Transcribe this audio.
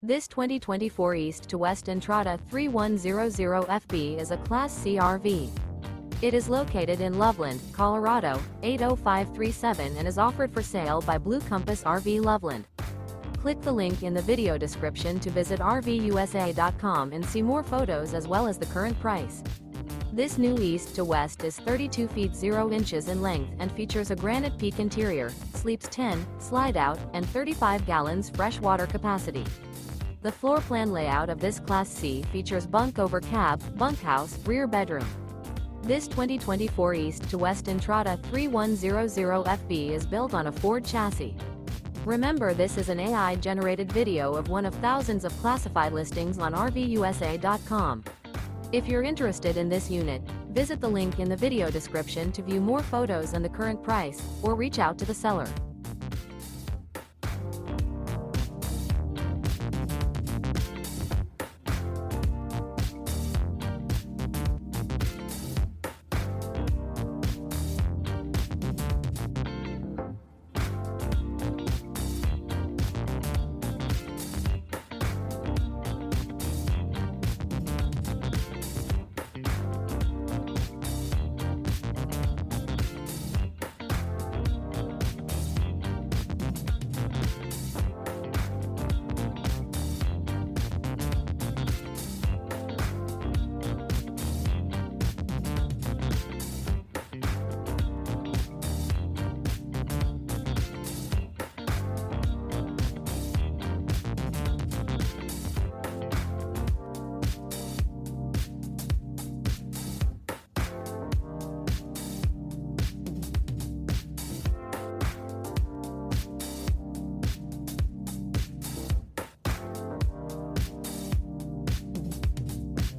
This 2024 East to West Entrada 3100FB is a Class C RV. It is located in Loveland, Colorado, 80537 and is offered for sale by Blue Compass RV Loveland. Click the link in the video description to visit RVUSA.com and see more photos as well as the current price. This new East to West is 32 feet 0 inches in length and features a GRANITE PEAK interior, sleeps 10, slide-out, and 35 gallons fresh water capacity. The floor plan layout of this Class C features Bunk Over Cab, Bunkhouse, rear bedroom. This 2024 East to West Entrada 3100FB is built on a Ford chassis. Remember, this is an AI-generated video of one of thousands of classified listings on RVUSA.com. If you're interested in this unit, visit the link in the video description to view more photos and the current price, or reach out to the seller.